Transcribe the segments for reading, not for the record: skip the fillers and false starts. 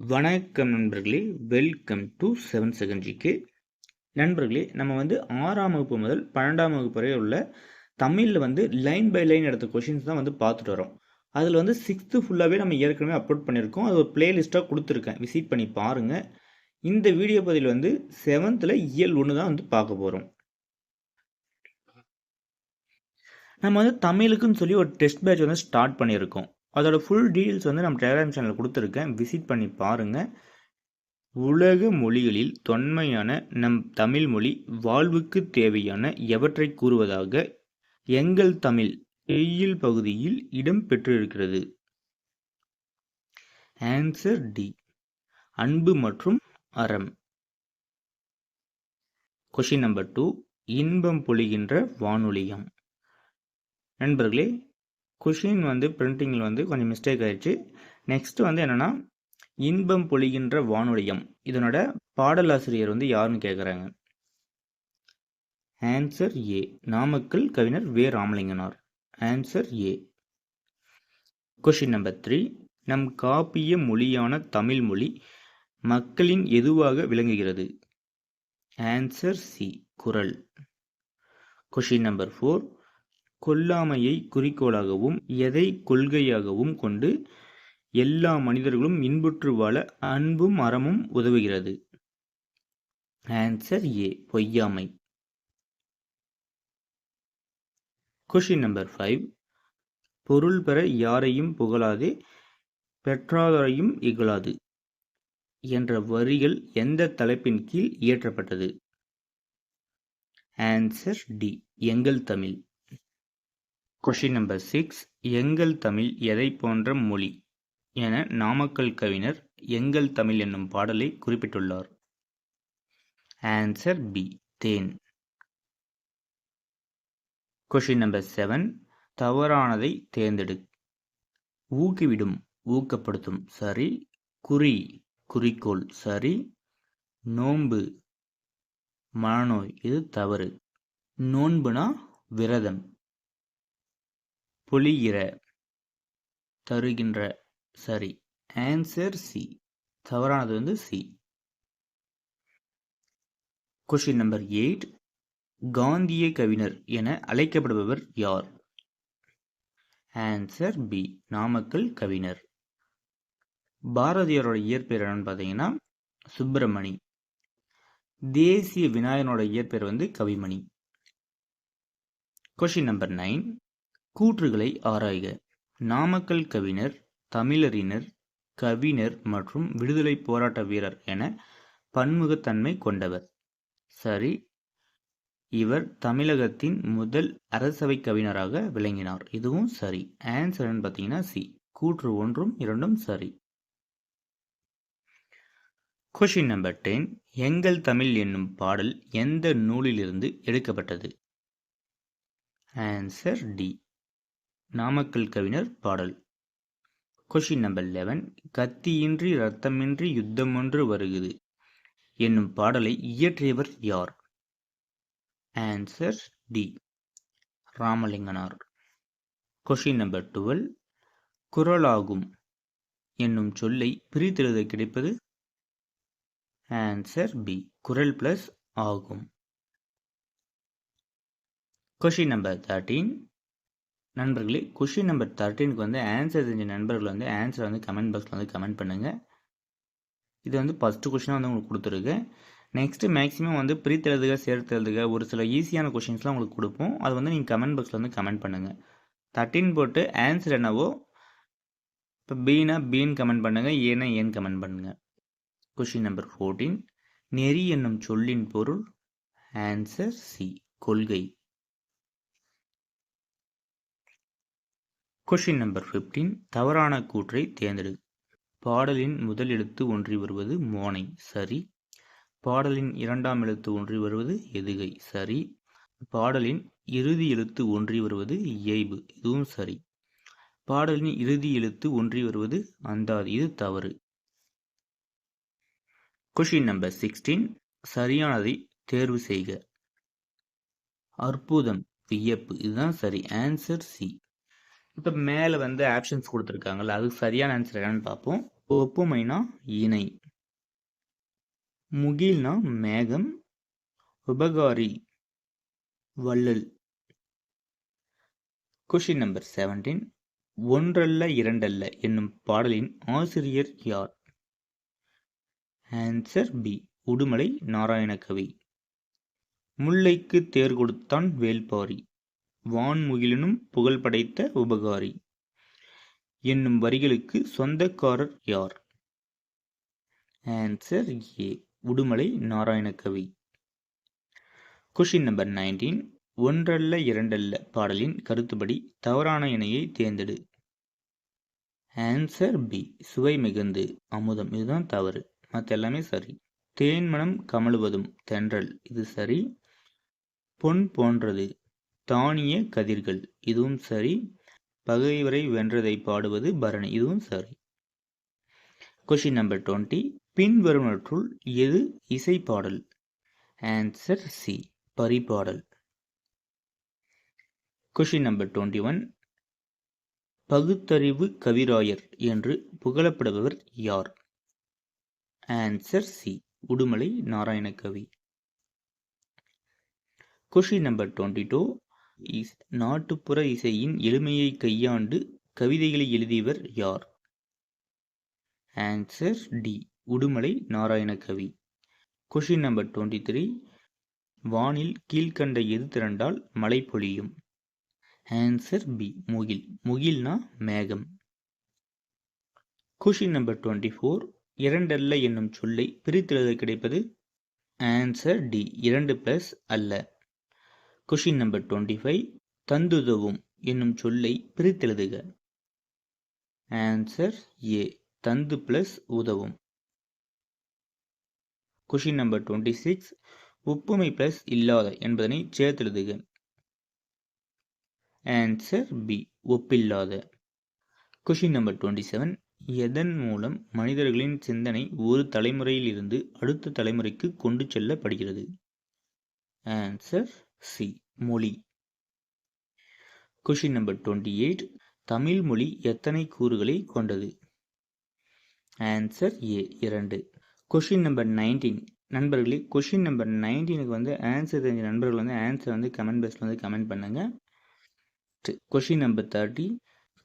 வணக்கம் நண்பர்களே, welcome to 7 second GK. நண்பர்களே, நம்ம வந்து 6ஆம் வகுப்பு முதல் 12ஆம் வகுப்பு வரை உள்ள தமிழில் லைன் பை லைன் எடுத்த கொஷின்ஸ் தான் பார்த்துட்டு வரோம். அதில் 6th ஃபுல்லாகவே நம்ம ஏற்கனவே அப்லோட் பண்ணியிருக்கோம். அது ஒரு பிளேலிஸ்ட்டாக கொடுத்துருக்கேன், விசிட் பண்ணி பாருங்கள். இந்த வீடியோ பதில் 7th இயல் 1 தான் பார்க்க போகிறோம். நம்ம தமிழுக்குன்னு சொல்லி ஒரு டெஸ்ட் பேட்ச் ஸ்டார்ட் பண்ணியிருக்கோம். அதோட ஃபுல் டீட்டெயில்ஸ் நம்ம டெலிகிராம் சேனலில் கொடுத்துருக்கேன், விசிட் பண்ணி பாருங்கள். உலக மொழிகளில் தொன்மையான நம் தமிழ் மொழி வாழ்வுக்கு தேவையான எவற்றை கூறுவதாக எங்கள் தமிழ் செய்யுள் பகுதியில் இடம் பெற்றிருக்கிறது? ஆன்சர் டி, அன்பு மற்றும் அறம். கொஷின் நம்பர் 2, இன்பம் பொழிகின்ற வானொலியம். நண்பர்களே, கொஷின் பிரிண்டிங்கில் கொஞ்சம் மிஸ்டேக் ஆயிடுச்சு. நெக்ஸ்ட் என்னன்னா, இன்பம் பொழிகின்ற வானொலியம் இதனோட பாடலாசிரியர் யாருன்னு கேட்குறாங்க. ஆன்சர் ஏ, நாமக்கல் கவிஞர் வே Ramalinganar. Answer A. Question number 3, நம் காப்பிய மொழியான தமிழ் மொழி மக்களின் எதுவாக விளங்குகிறது? ஆன்சர் சி, குறள். கொஷின் நம்பர் 4, கொல்லாமையை குறிக்கோளாகவும் எதை கொள்கையாகவும் கொண்டு எல்லா மனிதர்களும் இன்புற்று வாழ அன்பும் அறமும் உதவுகிறது? ஆன்சர் ஏ, பொய்யாமை. கொஷின் நம்பர் 5, பொருள் பெற யாரையும் புகழாதே பெற்றாரையும் இகழாது என்ற வரிகள் எந்த தலைப்பின் கீழ் இயற்றப்பட்டது? ஆன்சர் டி, எங்கள் தமிழ். கொஷின் நம்பர் 6, எங்கள் தமிழ் எதை போன்ற மொழி என நாமக்கல் கவிஞர் எங்கள் தமிழ் என்னும் பாடலை குறிப்பிட்டுள்ளார்? ஆன்சர் பி, தேன். கொஷின் நம்பர் 7, தவறானதை தேர்ந்தெடு. ஊக்குவிடும், ஊக்கப்படுத்தும் சரி. குறி, குறிக்கோள் சரி. நோன்பு, மனநோய் இது தவறு. நோன்புனா விரதம். பொழிகிற, தருகின்ற சரி. ஆன்சர் சி, தவறானது சி. கொஷின் நம்பர் 8, காந்திய கவிஞர் என அழைக்கப்படுபவர் யார்? ஆன்சர் பி, நாமக்கல் கவிஞர். பாரதியாரோட இயற்பெயர் என்னன்னு பார்த்தீங்கன்னா சுப்பிரமணி. தேசிய விநாயகனோட இயற்பெயர் கவிமணி. கொஷின் நம்பர் 9, கூற்றுகளை ஆராய்க. நாமக்கல் கவிஞர் தமிழறிஞர், கவிஞர் மற்றும் விடுதலை போராட்ட வீரர் என பன்முகத்தன்மை கொண்டவர். சரி. இவர் தமிழகத்தின் முதல் அரசவை கவிஞராக விளங்கினார். இதுவும் சரி. ஆன்சர் பார்த்தீங்கன்னா சி, கூற்று 1 2 சரி. கொஷின் நம்பர் 10, எங்கள் தமிழ் என்னும் பாடல் எந்த நூலிலிருந்து எடுக்கப்பட்டது? ஆன்சர் டி, நாமக்கல் கவிஞர் பாடல். கொஷின் நம்பர் 11, கத்தியின்றி இரத்தமின்றி யுத்தமொன்று வருகுது என்னும் பாடலை இயற்றியவர் யார்? Answer D, Ramalinganar. Question number 12, குறளாகும் என்னும் சொல்லை பிரித்தெழுத கிடைப்பது? ஆன்சர் பி, குறள் பிளஸ் ஆகும். கொஷின் நம்பர் 13, நண்பர்களே, கொஷின் நம்பர் 13க்கு ஆன்சர் தெரிஞ்ச நண்பர்கள் ஆன்சர் கமெண்ட் பாக்ஸில் கமெண்ட் பண்ணுங்கள். இது ஃபஸ்ட்டு கொஷினாக உங்களுக்கு கொடுத்துருக்கேன். நெக்ஸ்ட்டு மேக்ஸிமம் பிரித்தெழுதுக, சேர்த்தெழுதுக ஒரு சில ஈஸியான கொஷின்ஸ்லாம் உங்களுக்கு கொடுப்போம். அது நீங்கள் கமெண்ட் பாக்ஸில் கமெண்ட் பண்ணுங்கள். 13 போட்டு ஆன்சர் என்னவோ, இப்போ பீனா பீன் கமெண்ட் பண்ணுங்கள், ஏன்னா ஏன் கமெண்ட் பண்ணுங்கள். கொஷின் நம்பர் 14, நெறி என்னும் சொல்லின் பொருள்? ஆன்சர் சி, கொள்கை. கொஷின் நம்பர் 15, தவறான கூற்றை தேர்ந்தெடு. பாடலின் முதல் எழுத்து ஒன்றி வருவது மோனை சரி. பாடலின் இரண்டாம் எழுத்து ஒன்றி வருவது எதுகை சரி. பாடலின் இறுதி எழுத்து ஒன்றி வருவது இயைபு, இதுவும் சரி. பாடலின் இறுதி எழுத்து ஒன்றி வருவது அந்தாதி, இது தவறு. கொஷின் நம்பர் 16, சரியானதை தேர்வு செய்க. அற்புதம், வியப்பு இதுதான் சரி. Answer C. இப்போ மேலே ஆப்ஷன்ஸ் கொடுத்துருக்காங்கல்ல, அதுக்கு சரியான ஆன்சர் என்னன்னு பார்ப்போம். ஒப்புமைனா இணை. முகில்னா மேகம். உபகாரி வள்ளல். Question number 17. ஒன்றல்ல இரண்டல்ல என்னும் பாடலின் ஆசிரியர் யார்? Answer B. உடுமலை நாராயணகவி. முல்லைக்கு தேர் கொடுத்தான் வேள்பாரி, வான்முகிலினும் புகழ் படைத்த உபகாரி என்னும் வரிகளுக்கு சொந்தக்காரர் யார்? ஆன்சர் ஏ. உடுமலை நாராயணகவி. Question number 19. ஒன்றல்ல இரண்டல்ல பாடலின் கருத்துப்படி தவறான இணையை தேர்ந்தெடு. Answer B. சுவை மிகுந்து அமுதம். இதுதான் தவறு, மற்ற எல்லாமே சரி. தேன்மணம் கமழுவதும் தென்றல், இது சரி. பொன் போன்றது தானிய கதிர்கள், இதுவும் சரி. பகைவரை வென்றதை பாடுவது பரணி, இதுவும் சரி. Question number 20. பின்வருவனற்றுள் எது இசை பாடல்? Answer C. Paripadal. Question number 21. பகுத்தறிவு கவிராயர் என்று புகழப்படுபவர் யார்? Answer C. Udumalai Narayanakavi. Question number 22. நாட்டுப்புற இசையின் எளிமையை கையாண்டு கவிதைகளை எழுதியவர் யார்? Answer D. Udumalai Narayanakavi. Question number 23. வானில் கீழ்கண்ட எது திரண்டால் மழை பொழியும்? Answer B. முகில். முகில்னா மேகம். Question number 24. இரண்டல்ல என்னும் சொல்லை பிரித்தெழுத கிடைப்பது? Answer D. 2 பிளஸ் அல்ல. Question number 25. தந்துதவும் என்னும் சொல்லை பிரித்தெழுதுக. Answer A. தந்து பிளஸ் உதவும். Question number 26. ஒப்புமை பிளஸ் இல்லாத என்பதனை சேர்த்தெழுதுக. Answer B. ஒப்பில்லாத. Question number 27. எதன் மூலம் மனிதர்களின் சிந்தனை ஒரு தலைமுறையில் இருந்து அடுத்த தலைமுறைக்கு கொண்டு செல்லப்படுகிறது? Answer C. மொழி. Question number 28. தமிழ் மொழி எத்தனை கூறுகளை கொண்டது? Answer A. 2. Question number 19. நண்பர்களே, கொஷின் நம்பர் 19க்கு வந்து ஆன்சர் தெரிஞ்ச நண்பர்கள் வந்து ஆன்சர் வந்து கமெண்ட் பாக்ஸில் வந்து கமெண்ட் பண்ணுங்க. Question number 30.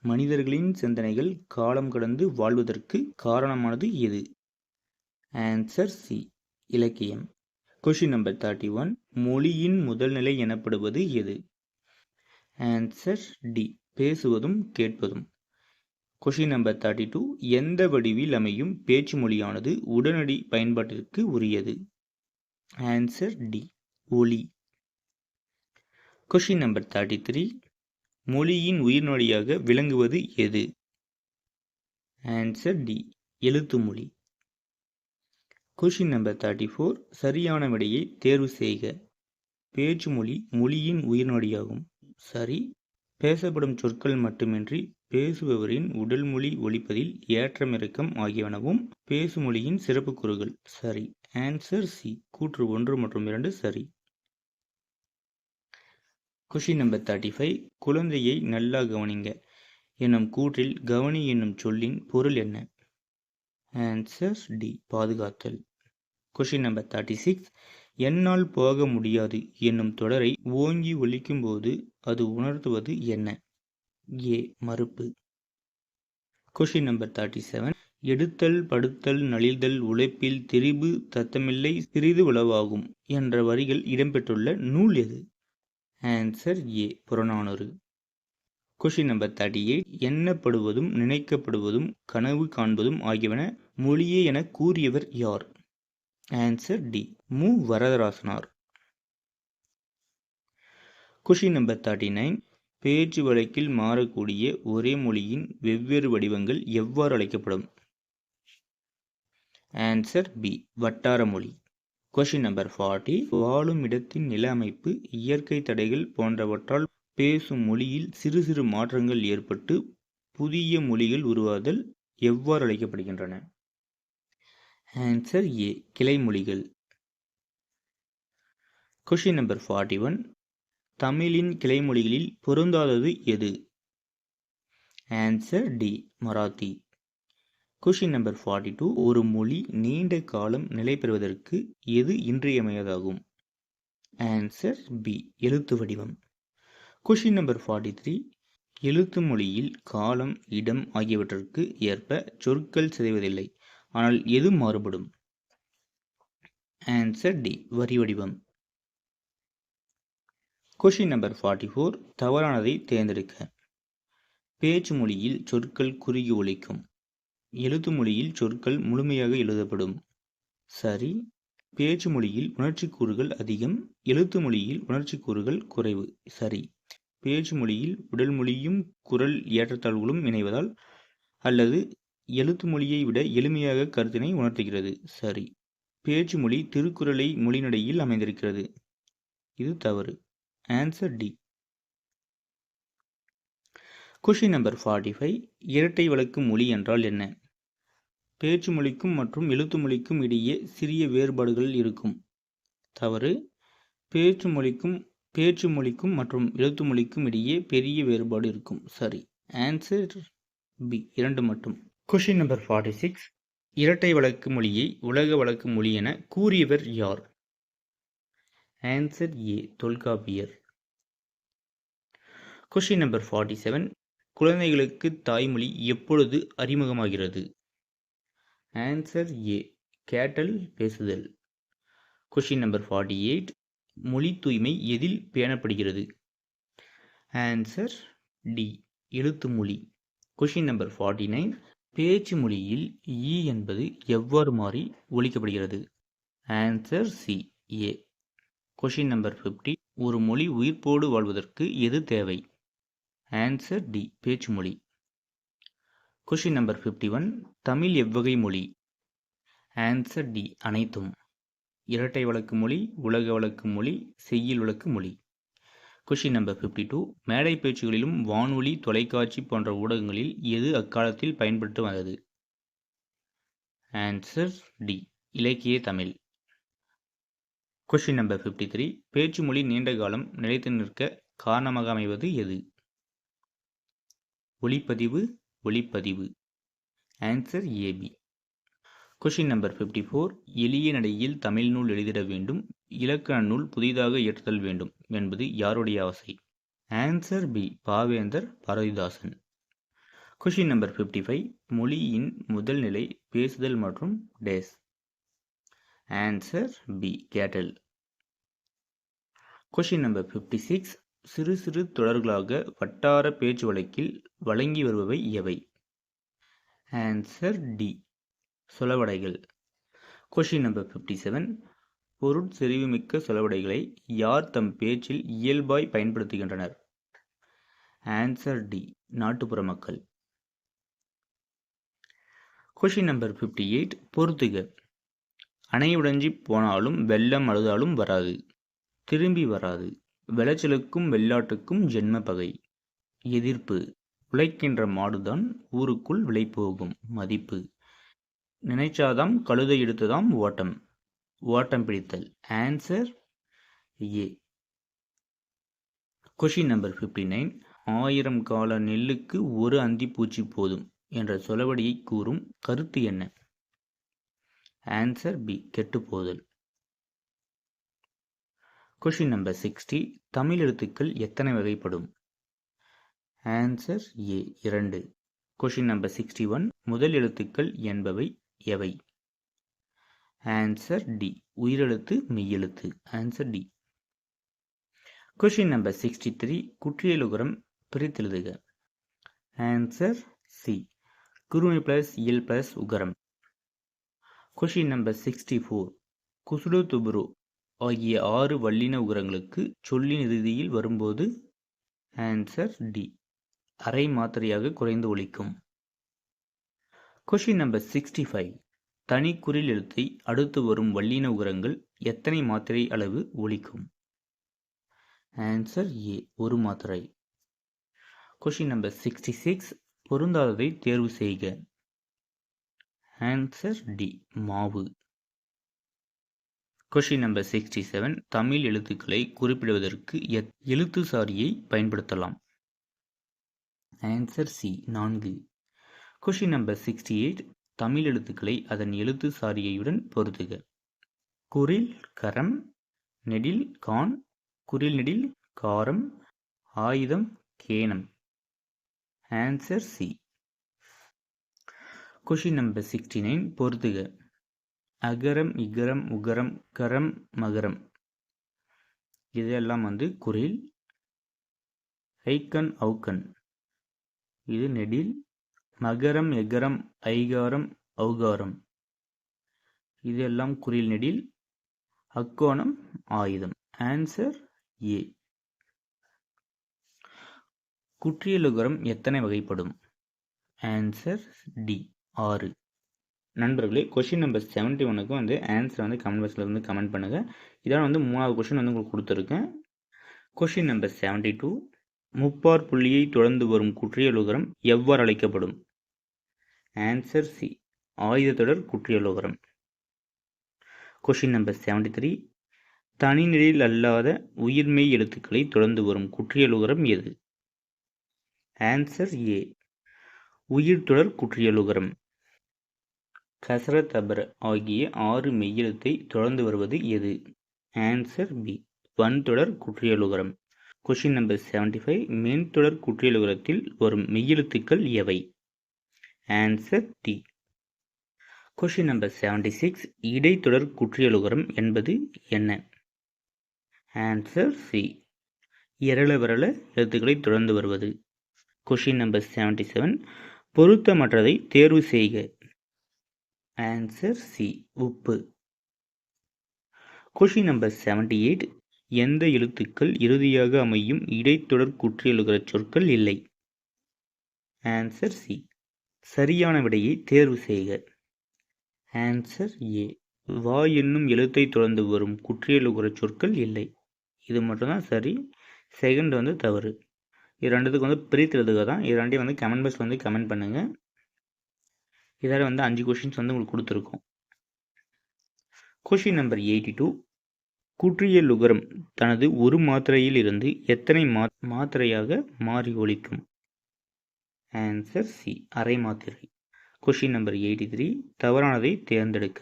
மனிதர்களின் சிந்தனைகள் காலம் கடந்து வாழ்வதற்கு காரணமானது எது? Answer C. இலக்கியம். Question number 31. மொழியின் முதல் நிலை எனப்படுவது எது? Answer D. பேசுவதும் கேட்பதும். Question number 32. எந்த வடிவில் அமையும் பேச்சு மொழியானது உடனடி பயன்பாட்டிற்கு உரியது? Answer D. ஒலி. Question number 33. மொழியின் உயிர்நாடியாக விளங்குவது எது? Answer D. எழுத்து மொழி. Question number 34. சரியான விடையை தேர்வு செய்க. பேச்சு மொழி மொழியின் உயிர்நாடியாகும். சரி. பேசப்படும் சொற்கள் மட்டுமின்றி பேசுபவரின் உடல் மொழி ஒலிப்பதில் ஏற்றமிறக்கம் ஆகியவனவும் பேசுமொழியின் சிறப்பு கூறுகள். சரி. Answer C. கூற்று 1 மற்றும் 2 சரி. Question number 35. குழந்தையை நல்லா கவனிங்க என்னும் கூற்றில் கவனி என்னும் சொல்லின் பொருள் என்ன? Answer D. பாதுகாத்தல். Question number 36. என்னால் போக முடியாது என்னும் தொடரை ஓங்கி ஒலிக்கும் போது அது உணர்த்துவது என்ன? ஏ. மறுப்பு. Question number 37. எடுத்தல் படுத்தல் நலிதல் உழைப்பில் திரிபு தத்தமில்லை சிறிது உளவாகும் என்ற வரிகள் இடம்பெற்றுள்ள நூல் எது? Answer A. Purananuru. Question number 38. எண்ணப்படுவதும் நினைக்கப்படுவதும் கனவு காண்பதும் ஆகியவன மொழியே என கூறியவர் யார்? Answer D. மு. வரதராசனார். Question number 39. பேச்சு வழக்கில் மாறக்கூடிய ஒரே மொழியின் வெவ்வேறு வடிவங்கள் எவ்வாறு அழைக்கப்படும்? Answer B. வட்டார மொழி. Question number 40. வாழும் இடத்தின் நில அமைப்பு இயற்கை தடைகள் போன்றவற்றால் பேசும் மொழியில் சிறு சிறு மாற்றங்கள் ஏற்பட்டு புதிய மொழிகள் உருவாதல் எவ்வாறு அழைக்கப்படுகின்றன? Answer A. கிளைமொழிகள். Question number 41. தமிழின் கிளைமொழிகளில் பொருந்தாதது எது? Answer D. Marathi. Question number 42. ஒரு மொழி நீண்ட காலம் நிலை பெறுவதற்கு எது இன்றியமையாதாகும்? Answer B. எழுத்து வடிவம். Question number 43. எழுத்து மொழியில் காலம், இடம் ஆகியவற்றிற்கு ஏற்ப சொற்கள் சிதைவதில்லை. ஆனால் எது மாறுபடும்? Answer D. வரி வடிவம். Question number 44. தவறானதை தேர்ந்தெடுக்க. பேச்சு மொழியில் சொற்கள் குறுகி ஒலிக்கும். எழுத்து மொழியில் சொற்கள் முழுமையாக எழுதப்படும். சரி. பேச்சு மொழியில் உணர்ச்சி கூறுகள் அதிகம், எழுத்து மொழியில் உணர்ச்சி கூறுகள் குறைவு. சரி. பேச்சு மொழியில் உடல் மொழியும் குரல் ஏற்றத்தாழ்வுகளும் இணைவதால் அல்லது எழுத்து மொழியை விட எளிமையாக கருத்தினை உணர்த்துகிறது. சரி. பேச்சு மொழி திருக்குறளை மொழிநடையில் அமைந்திருக்கிறது. இது தவறு. Answer D. Question number 45. இரட்டை வழக்கு மொழி என்றால் என்ன? பேச்சு மொழிக்கும் மற்றும் எழுத்து மொழிக்கும் இடையே சிறிய வேறுபாடுகள் இருக்கும். தவறு. பேச்சு மொழிக்கும் மற்றும் எழுத்து மொழிக்கும் இடையே பெரிய வேறுபாடு இருக்கும். சரி. Answer B. 2 மட்டும். Question number 46. இரட்டை வழக்கு மொழியை உலக வழக்கு மொழி என கூறியவர் யார்? Answer A. Tholkappiyar. Question number 47. குழந்தைகளுக்கு தாய்மொழி எப்பொழுது அறிமுகமாகிறது? Answer A. கேட்டல், பேசுதல். Question number 48. மொழி தூய்மை எதில் பேணப்படுகிறது? Answer D. எழுத்து மொழி. Question number 49. பேச்சு மொழியில் ஈ என்பது எவ்வாறு மாறி ஒலிக்கப்படுகிறது? Answer C. A. Question number 50. ஒரு மொழி உயிர்ப்போடு வாழ்வதற்கு எது தேவை? Answer D. பேச்சு மொழி. Question number 51. தமிழ் எவ்வகை மொழி? Answer D. அனைத்தும். இரட்டை வழக்கு மொழி, உலக வழக்கு மொழி, செய்யுள் வழக்கு மொழி. Question number 52. மேடை பேச்சுகளிலும் வானொலி, தொலைக்காட்சி போன்ற ஊடகங்களில் எது அக்காலத்தில் பயன்பட்டு வந்தது? Answer D. இலக்கிய தமிழ். Question number 53. பேச்சு மொழி நீண்ட காலம் நிலைத்து நிற்க காரணமாக அமைவது எது? ஒலிப்பதிவு. Answer A B. Question number 54. எளிய நடையில் தமிழ் நூல் எழுதிட வேண்டும், இலக்கண நூல் புதிதாக இயற்றுதல் வேண்டும் என்பது யாருடைய ஆசை? Answer B. பாவேந்தர் பாரதிதாசன். Question number 55. மொழியின் முதல் நிலை பேசுதல் மற்றும் டேஸ். Answer B. கேட்டல். Question number 56. சிறு சிறு தொடர்களாக வட்டார பேச்சு வழக்கில் வழங்கி வருபவை எவை? Answer D. சொலவடைகள். Question number 57. பொருட்செறிவுமிக்க சொலவடைகளை யார் தம் பேச்சில் இயல்பாய் பயன்படுத்துகின்றனர்? Answer D. நாட்டுப்புற மக்கள். Question number 58. பொறுத்துக. அணை உடைஞ்சி போனாலும் வெள்ளம் அழுதாலும் வராது, திரும்பி வராது. விளைச்சலுக்கும் வெள்ளாட்டுக்கும் ஜென்ம பகை. எதிர்ப்பு. உழைக்கின்ற மாடுதான் ஊருக்குள் விலை போகும். மதிப்பு. நினைச்சாதாம் கழுதை எடுத்ததாம் ஓட்டம் பிடித்தல். Answer A. Question number 59. 1000 கால நெல்லுக்கு ஒரு அந்திப்பூச்சி போதும் என்ற சொலவடியை கூறும் கருத்து என்ன? Answer B. கெட்டுப்போதல். Question number 60. தமிழ் எழுத்துக்கள் எத்தனை வகைப்படும்? Answer A. 2. Question number 61. முதல் எழுத்துக்கள் என்பவை எவை? Answer D. உயிரெழுத்து, மெய்யெழுத்து. Answer D. Question number 63. குற்றியலுகரம் பிரித்தெழுதுக. Answer C. குறுமை பிளஸ் இயல் பிளஸ் உகரம். Question number 64. குசுடு துபுரு ஆகிய 6 வல்லின உகரங்களுக்கு சொல்லின் இறுதியில் வரும்போது? ஆன்சர் டி. அரை மாத்திரையாக குறைந்து ஒலிக்கும். Question number 65. தனிக்குறில் எழுத்தை அடுத்து வரும் வல்லின உகரங்கள் எத்தனை மாத்திரை அளவு ஒலிக்கும்? Answer A. 1 மாத்திரை. Question number 66. பொருந்தாததை தேர்வு செய்க. Answer D. மாவு. Question number 67. தமிழ் எழுத்துக்களை குறிப்பிடுவதற்கு எழுத்து சாரியை பயன்படுத்தலாம்? Answer C. 4. Question number 68. Tamil எழுத்துக்களை அதன் எழுத்து சாரியுடன் பொருத்துக. குறில் கரம், நெடில் கான், குறில் நெடில் காரம், ஆயுதம் கேனம். Answer C. கொஷின் நம்பர் 69 பொருத்துக. அகரம் இகரம் உகரம் கரம் மகரம் இதெல்லாம் குறில். ஐக்கன் ஔக்கன் இது நெடில். மகரம் எகரம் ஐகாரம் ஔகாரம் இதெல்லாம் குறில் நெடில். அக்கோணம் ஆயுதம். Answer A. குற்றியலுகரம் எத்தனை வகைப்படும்? Answer D 6. நண்பர்களே கொஷின் நம்பர் 71க்கு ஆன்சர் கமெண்ட் பாக்ஸில் கமெண்ட் பண்ணுங்கள். இதான் 3வது கொஷின் உங்களுக்கு கொடுத்துருக்கேன். கொஷின் நம்பர் 72 முப்பார் புள்ளியை தொடர்ந்து வரும் குற்றியலுகரம் எவ்வாறு அழைக்கப்படும்? Answer C. ஆயுதத்தொடர் குற்றியலுகரம். கொஷின் நம்பர் 73 தனிநிலையில் அல்லாத உயிர்மெய் எழுத்துக்களை தொடர்ந்து வரும் குற்றியலுகரம் எது? ஆன்சர் ஏ. உயிர்த்தொடர் குற்றியலுகரம். கசர தபர ஆகிய 6 மெய்யெழுத்தை தொடர்ந்து வருவது எது? Answer B. வன்தொடர் குற்றியலுகரம். கொஷின் நம்பர் 75 மென்தொடர் குற்றியலுகரத்தில் வரும் மெய்யெழுத்துக்கள் எவை? Answer D. கொஷின் நம்பர் 76 இடைத்தொடர் குற்றியலுகரம் என்பது என்ன? Answer C. இரள விரல எழுத்துக்களை தொடர்ந்து வருவது. கொஷின் நம்பர் 77 பொருத்தமற்றதை தேர்வு செய்க. Answer C. உப்பு. கொஷின் நம்பர் 78 எந்த எழுத்துக்கள் இறுதியாக அமையும் இடைத்தொடர் குற்றியலுகர சொற்கள் இல்லை? Answer C. சரியான விடையை தேர்வு செய்க. Answer A. வா என்னும் எழுத்தை தொடர்ந்து வரும் குற்றியலுகர சொற்கள் இல்லை. இது மட்டும்தான் சரி. செகண்ட் தவறு. இது ரெண்டுத்துக்கு பிரித்துறதுக்காக தான். இது ரெண்டையும் கமெண்ட் பாக்ஸில் கமெண்ட் பண்ணுங்கள். இதால் 5 கொஷின்ஸ் உங்களுக்கு கொடுத்துருக்கோம். கொஷின் நம்பர் 82 குற்றியலுகரம் தனது ஒரு மாத்திரையில் இருந்து எத்தனை மாத்திரையாக மாறி ஒலிக்கும்? Answer C. அரை மாத்திரை. கொஷின் நம்பர் 83 தவறானதை தேர்ந்தெடுக்க.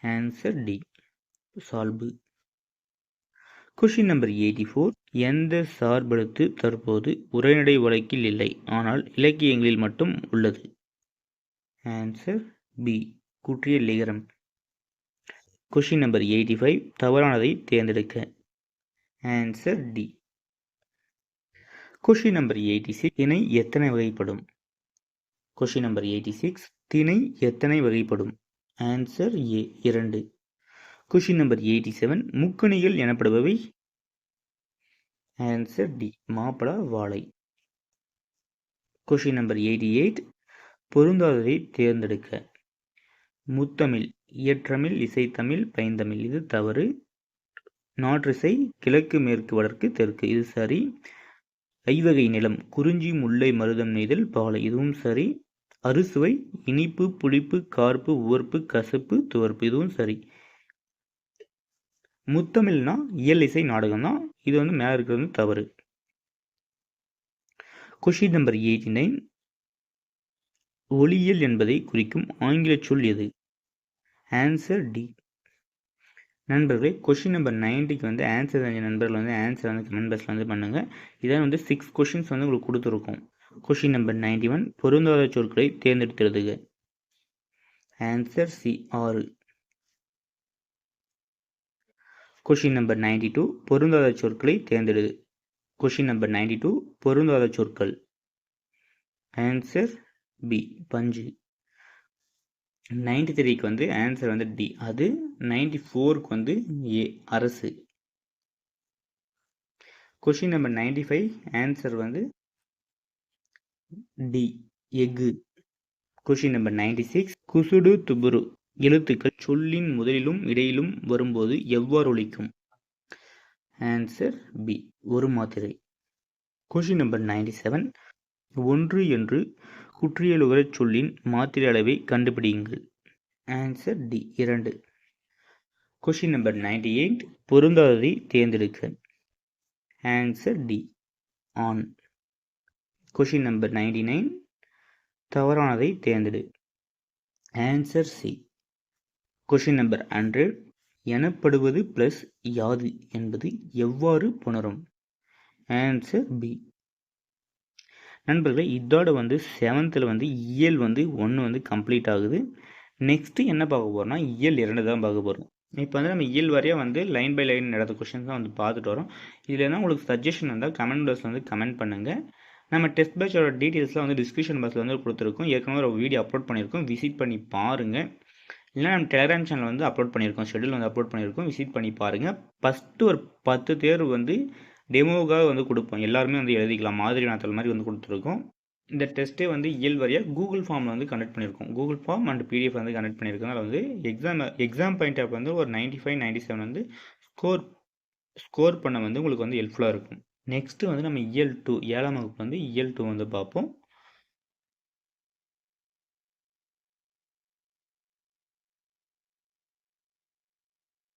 Answer D. சால்பு. கொஷின் நம்பர் 84 எந்த சார்பெழுத்து தற்போது உரைநடை வழக்கில் இல்லை ஆனால் இலக்கியங்களில் மட்டும் உள்ளது? Answer B. குற்றிய லிகரம். கொஷின் நம்பர் 85 தவறானதை தேர்ந்தெடுக்க. Answer D. கொஷின் நம்பர் 86 திணை எத்தனை வகைப்படும்? கொஷின் நம்பர் 86 திணை எத்தனை வகைப்படும்? Answer A. 2. கொஷின் நம்பர் 87 முக்கணிகள் எனப்படுபவை? Answer D. மாப்பழ வாழை. கொஷின் நம்பர் 88 பொருந்தாததை தேர்ந்தெடுக்க. முத்தமிழ் இயற்றமிழ் இசைத்தமிழ் பைந்தமிழ் இது தவறு. நாற்றிசை கிழக்கு மேற்கு வடக்கு தெற்கு இது சரி. ஐவகை நிலம் குறிஞ்சி முல்லை மருதம் நெய்தல் பாலை இதுவும் சரி. அறுசுவை இனிப்பு புளிப்பு கார்ப்பு உவர்ப்பு கசப்பு துவர்ப்பு இதுவும் சரி. முத்தமிழ்னா இயல் இசை நாடகம் தான். இது மேலே இருக்கிறது தவறு. கொஷின் நம்பர் 89 ஒளியியல் என்பதை குறிக்கும் ஆங்கில சொல் எது? Answer D. நண்பர்களே கொஷின் நம்பர் 90க்கு ஆன்சர் தெரிஞ்ச நண்பர்கள் ஆன்சர் கமெண்ட் பாக்ஸில் பண்ணுங்கள். இதான் 6 கொஷின்ஸ் உங்களுக்கு கொடுத்துருக்கோம். கொஷின் நம்பர் 91 பொருந்தாத சொற்களை தேர்ந்தெடுத்து எழுதுக. Answer C. 6. கொஷின் நம்பர் 92 பொருந்தாத சொற்களை தேர்ந்தெடு. கொஷின் நம்பர் 92 பொருந்தாத சொற்கள். Answer B. பஞ்சு. 93க்கு ஆன்சர் டி. அது 94க்கு ஏ. அரசு. Question number 95 answer D. எஃகு. கொஷின் நம்பர் 96 குசுடு துபுரு எழுத்துக்கள் சொல்லின் முதலிலும் இடையிலும் வரும்போது எவ்வாறு ஒலிக்கும்? Answer B. ஒரு மாத்திரை. கொஷின் நம்பர் 97 1 என்று குற்றியலுகர சொல்லின் மாத்திரை அளவை கண்டுபிடியுங்கள். Answer D. 2. கொஷின் நம்பர் 98 பொருந்தாததை தேர்ந்தெடுக்க. Answer D. ஆன். கொஷின் நம்பர் 99 தவறானதை தேர்ந்தெடு. Answer C. Question number 100. எனப்படுவது பிளஸ் யாது என்பது எவ்வாறு புணரும்? Answer B. நண்பர்களே, இதோட வந்து 7th வந்து இயல் வந்து 1 வந்து கம்ப்ளீட் ஆகுது. நெக்ஸ்ட்டு என்ன பார்க்க போகிறோம்னா இயல் 2 தான் பார்க்க போகிறோம். இப்போ வந்து நம்ம இயல் வரையாக வந்து லைன் பை லைன் நடந்த கொஷின்ஸ் தான் வந்து பார்த்துட்டு வரோம். இதில் என்ன உங்களுக்கு சஜஷன் இருந்தால் கமெண்ட் பாக்ஸில் வந்து கமெண்ட் பண்ணுங்கள். நம்ம டெஸ்ட் பேட்சோட டீட்டெயில்ஸ்லாம் வந்து டிஸ்கிரிப்ஷன் பாக்ஸில் வந்து கொடுத்துருக்கோம். ஏற்கனவே ஒரு வீடியோ அப்லோட் பண்ணியிருக்கோம், விசிட் பண்ணி பாருங்கள். இல்லைனா நம்ம டெலிகிராம் சேனல் வந்து அப்லோட் பண்ணியிருக்கோம், ஷெட்யூல் வந்து அப்லோட் பண்ணியிருக்கோம், விசிட் பண்ணி பாருங்கள். ஃபஸ்ட்டு ஒரு 10 தேர்வு வந்து டெமோவுக்காக வந்து கொடுப்போம். எல்லாருமே வந்து எழுதிக்கலாம், மாதிரி நாத்தல் மாதிரி வந்து கொடுத்துருக்கோம். இந்த டெஸ்ட்டே வந்து இயல் வரையாக கூகுள் ஃபார்மில் வந்து கனெக்ட் பண்ணியிருக்கோம். கூகுள் ஃபார்ம் அண்ட் பிடிஎஃப் வந்து கனெக்ட் பண்ணியிருக்கோம். அதில் வந்து எக்ஸாம் பாயிண்ட் ஆஃப் வந்து ஒரு 95, 97 வந்து ஸ்கோர் பண்ண வந்து உங்களுக்கு வந்து ஹெல்ப்ஃபுல்லாக இருக்கும். நெக்ஸ்ட்டு வந்து நம்ம இயல் 2 7ஆம் வகுப்பு வந்து இயல் 2 வந்து பார்ப்போம்.